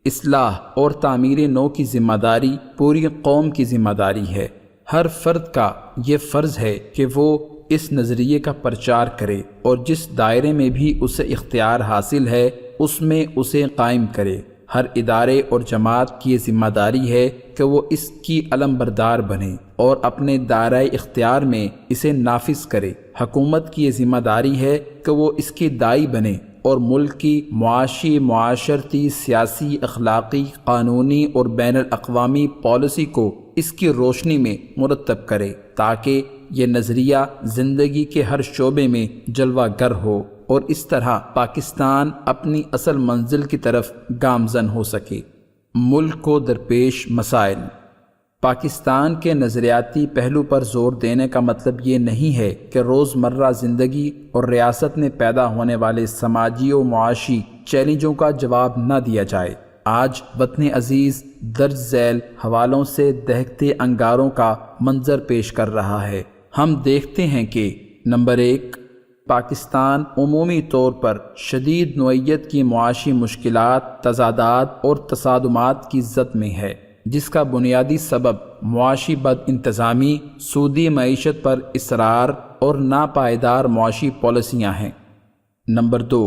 اصلاح اور تعمیر نو کی ذمہ داری پوری قوم کی ذمہ داری ہے۔ ہر فرد کا یہ فرض ہے کہ وہ اس نظریے کا پرچار کرے اور جس دائرے میں بھی اسے اختیار حاصل ہے اس میں اسے قائم کرے۔ ہر ادارے اور جماعت کی یہ ذمہ داری ہے کہ وہ اس کی علمبردار بنے اور اپنے دائرۂ اختیار میں اسے نافذ کرے۔ حکومت کی یہ ذمہ داری ہے کہ وہ اس کی داعی بنے اور ملک کی معاشی، معاشرتی، سیاسی، اخلاقی، قانونی اور بین الاقوامی پالیسی کو اس کی روشنی میں مرتب کرے تاکہ یہ نظریہ زندگی کے ہر شعبے میں جلوہ گر ہو اور اس طرح پاکستان اپنی اصل منزل کی طرف گامزن ہو سکے۔ ملک کو درپیش مسائل۔ پاکستان کے نظریاتی پہلو پر زور دینے کا مطلب یہ نہیں ہے کہ روزمرہ زندگی اور ریاست میں پیدا ہونے والے سماجی و معاشی چیلنجوں کا جواب نہ دیا جائے۔ آج وطن عزیز درج ذیل حوالوں سے دہکتے انگاروں کا منظر پیش کر رہا ہے۔ ہم دیکھتے ہیں کہ نمبر 1، پاکستان عمومی طور پر شدید نوعیت کی معاشی مشکلات، تضادات اور تصادمات کی زد میں ہے، جس کا بنیادی سبب معاشی بد انتظامی، سودی معیشت پر اصرار اور ناپائیدار معاشی پالیسیاں ہیں۔ نمبر 2،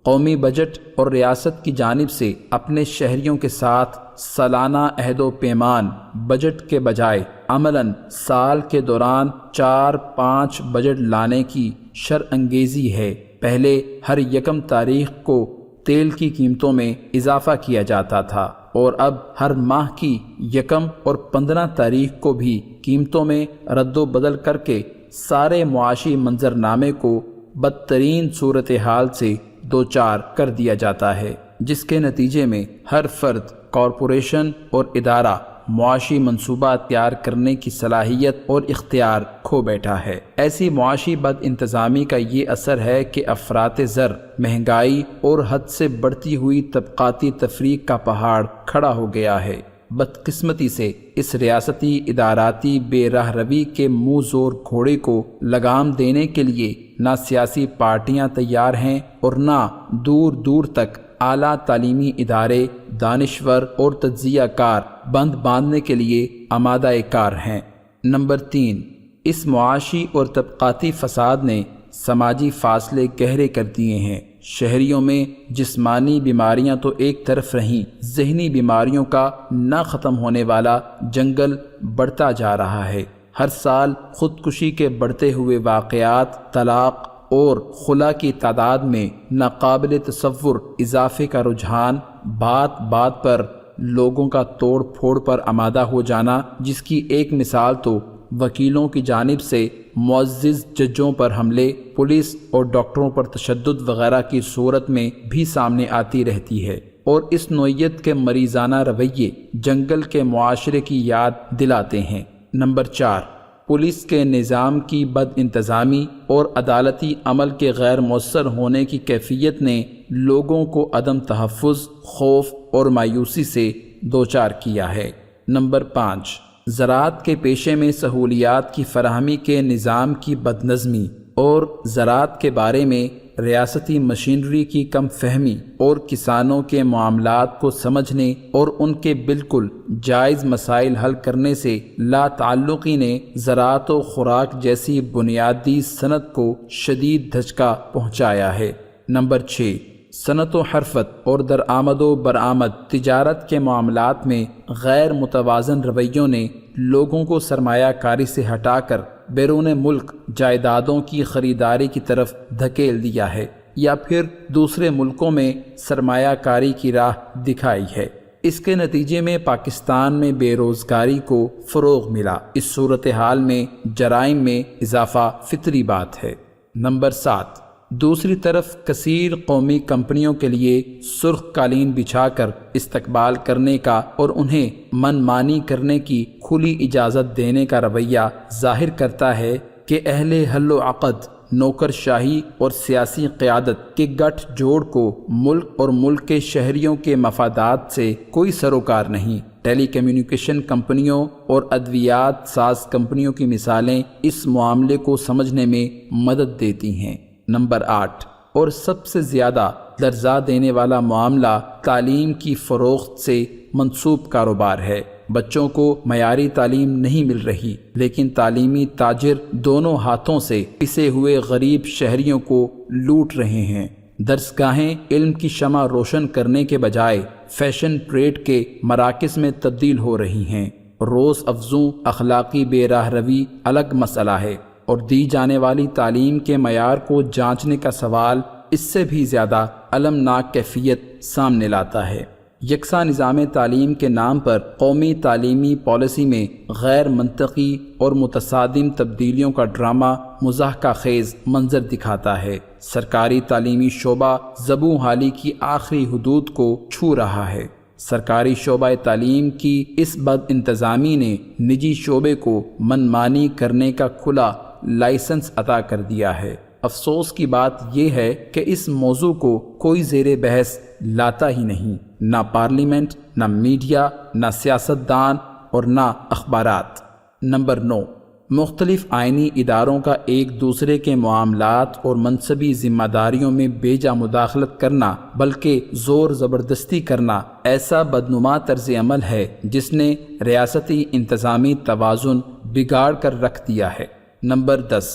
قومی بجٹ اور ریاست کی جانب سے اپنے شہریوں کے ساتھ سالانہ عہد و پیمان بجٹ کے بجائے عملاً سال کے دوران 4-5 بجٹ لانے کی شر انگیزی ہے۔ پہلے ہر یکم تاریخ کو تیل کی قیمتوں میں اضافہ کیا جاتا تھا اور اب ہر ماہ کی یکم اور 15 تاریخ کو بھی قیمتوں میں رد و بدل کر کے سارے معاشی منظرنامے کو بدترین صورتحال سے دوچار کر دیا جاتا ہے، جس کے نتیجے میں ہر فرد، کارپوریشن اور ادارہ معاشی منصوبہ تیار کرنے کی صلاحیت اور اختیار کھو بیٹھا ہے۔ ایسی معاشی بد انتظامی کا یہ اثر ہے کہ افراط زر، مہنگائی اور حد سے بڑھتی ہوئی طبقاتی تفریق کا پہاڑ کھڑا ہو گیا ہے۔ بدقسمتی سے اس ریاستی اداراتی بے راہ روی کے منہ زور گھوڑے کو لگام دینے کے لیے نہ سیاسی پارٹیاں تیار ہیں اور نہ دور دور تک اعلیٰ تعلیمی ادارے، دانشور اور تجزیہ کار بند باندھنے کے لیے آمادہ کار ہیں۔ نمبر 3، اس معاشی اور طبقاتی فساد نے سماجی فاصلے گہرے کر دیے ہیں۔ شہریوں میں جسمانی بیماریاں تو ایک طرف رہیں، ذہنی بیماریوں کا نہ ختم ہونے والا جنگل بڑھتا جا رہا ہے۔ ہر سال خودکشی کے بڑھتے ہوئے واقعات، طلاق اور خلا کی تعداد میں ناقابل تصور اضافے کا رجحان، بات بات پر لوگوں کا توڑ پھوڑ پر آمادہ ہو جانا، جس کی ایک مثال تو وکیلوں کی جانب سے معزز ججوں پر حملے، پولیس اور ڈاکٹروں پر تشدد وغیرہ کی صورت میں بھی سامنے آتی رہتی ہے، اور اس نوعیت کے مریضانہ رویے جنگل کے معاشرے کی یاد دلاتے ہیں۔ نمبر 4، پولیس کے نظام کی بد انتظامی اور عدالتی عمل کے غیر مؤثر ہونے کی کیفیت نے لوگوں کو عدم تحفظ، خوف اور مایوسی سے دوچار کیا ہے۔ نمبر 5، زراعت کے پیشے میں سہولیات کی فراہمی کے نظام کی بدنظمی اور زراعت کے بارے میں ریاستی مشینری کی کم فہمی اور کسانوں کے معاملات کو سمجھنے اور ان کے بالکل جائز مسائل حل کرنے سے لا تعلقی نے زراعت و خوراک جیسی بنیادی صنعت کو شدید دھچکا پہنچایا ہے۔ نمبر 6، صنعت و حرفت اور درآمد و برآمد تجارت کے معاملات میں غیر متوازن رویوں نے لوگوں کو سرمایہ کاری سے ہٹا کر بیرون ملک جائیدادوں کی خریداری کی طرف دھکیل دیا ہے یا پھر دوسرے ملکوں میں سرمایہ کاری کی راہ دکھائی ہے۔ اس کے نتیجے میں پاکستان میں بے روزگاری کو فروغ ملا۔ اس صورتحال میں جرائم میں اضافہ فطری بات ہے۔ نمبر 7، دوسری طرف کثیر قومی کمپنیوں کے لیے سرخ قالین بچھا کر استقبال کرنے کا اور انہیں من مانی کرنے کی کھلی اجازت دینے کا رویہ ظاہر کرتا ہے کہ اہل حل و عقد، نوکر شاہی اور سیاسی قیادت کے گٹھ جوڑ کو ملک اور ملک کے شہریوں کے مفادات سے کوئی سروکار نہیں۔ ٹیلی کمیونیکیشن کمپنیوں اور ادویات ساز کمپنیوں کی مثالیں اس معاملے کو سمجھنے میں مدد دیتی ہیں۔ نمبر 8، اور سب سے زیادہ لرزا دینے والا معاملہ تعلیم کی فروخت سے منسوب کاروبار ہے۔ بچوں کو معیاری تعلیم نہیں مل رہی، لیکن تعلیمی تاجر دونوں ہاتھوں سے پسے ہوئے غریب شہریوں کو لوٹ رہے ہیں۔ درسگاہیں علم کی شمع روشن کرنے کے بجائے فیشن ٹریڈ کے مراکز میں تبدیل ہو رہی ہیں۔ روز افزوں اخلاقی بے راہ روی الگ مسئلہ ہے، اور دی جانے والی تعلیم کے معیار کو جانچنے کا سوال اس سے بھی زیادہ المناک کیفیت سامنے لاتا ہے۔ یکساں نظام تعلیم کے نام پر قومی تعلیمی پالیسی میں غیر منطقی اور متصادم تبدیلیوں کا ڈرامہ مضحکہ خیز منظر دکھاتا ہے۔ سرکاری تعلیمی شعبہ زبوں حالی کی آخری حدود کو چھو رہا ہے۔ سرکاری شعبہ تعلیم کی اس بد انتظامی نے نجی شعبے کو منمانی کرنے کا کھلا لائسنس عطا کر دیا ہے۔ افسوس کی بات یہ ہے کہ اس موضوع کو کوئی زیر بحث لاتا ہی نہیں، نہ پارلیمنٹ، نہ میڈیا، نہ سیاستدان اور نہ اخبارات۔ نمبر 9، مختلف آئینی اداروں کا ایک دوسرے کے معاملات اور منصبی ذمہ داریوں میں بیجا مداخلت کرنا، بلکہ زور زبردستی کرنا ایسا بدنما طرز عمل ہے جس نے ریاستی انتظامی توازن بگاڑ کر رکھ دیا ہے۔ نمبر 10،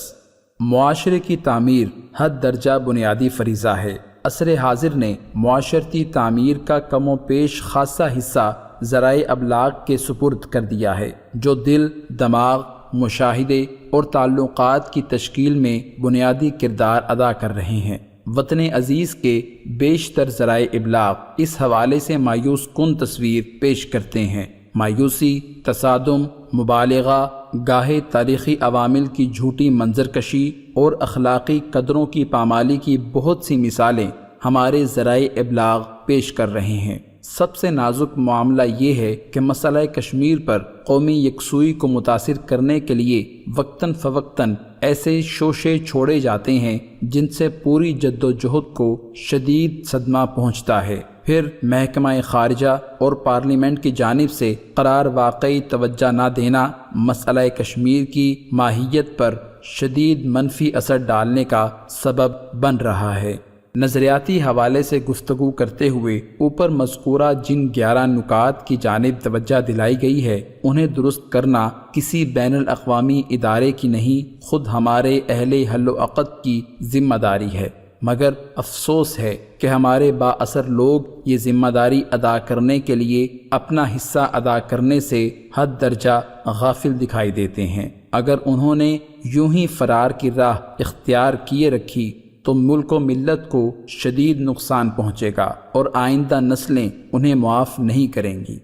معاشرے کی تعمیر حد درجہ بنیادی فریضہ ہے۔ عصر حاضر نے معاشرتی تعمیر کا کم و بیش خاصہ حصہ ذرائع ابلاغ کے سپرد کر دیا ہے، جو دل، دماغ، مشاہدے اور تعلقات کی تشکیل میں بنیادی کردار ادا کر رہے ہیں۔ وطن عزیز کے بیشتر ذرائع ابلاغ اس حوالے سے مایوس کن تصویر پیش کرتے ہیں۔ مایوسی، تصادم، مبالغہ، گاہے تاریخی عوامل کی جھوٹی منظرکشی اور اخلاقی قدروں کی پامالی کی بہت سی مثالیں ہمارے ذرائع ابلاغ پیش کر رہے ہیں۔ سب سے نازک معاملہ یہ ہے کہ مسئلہ کشمیر پر قومی یکسوئی کو متاثر کرنے کے لیے وقتاً فوقتاً ایسے شوشے چھوڑے جاتے ہیں جن سے پوری جد و جہد کو شدید صدمہ پہنچتا ہے۔ پھر محکمہ خارجہ اور پارلیمنٹ کی جانب سے قرار واقعی توجہ نہ دینا مسئلہ کشمیر کی ماہیت پر شدید منفی اثر ڈالنے کا سبب بن رہا ہے۔ نظریاتی حوالے سے گفتگو کرتے ہوئے اوپر مذکورہ جن 11 نکات کی جانب توجہ دلائی گئی ہے، انہیں درست کرنا کسی بین الاقوامی ادارے کی نہیں، خود ہمارے اہل حل و عقد کی ذمہ داری ہے۔ مگر افسوس ہے کہ ہمارے با اثر لوگ یہ ذمہ داری ادا کرنے کے لیے اپنا حصہ ادا کرنے سے حد درجہ غافل دکھائی دیتے ہیں۔ اگر انہوں نے یوں ہی فرار کی راہ اختیار کیے رکھی تو ملک و ملت کو شدید نقصان پہنچے گا اور آئندہ نسلیں انہیں معاف نہیں کریں گی۔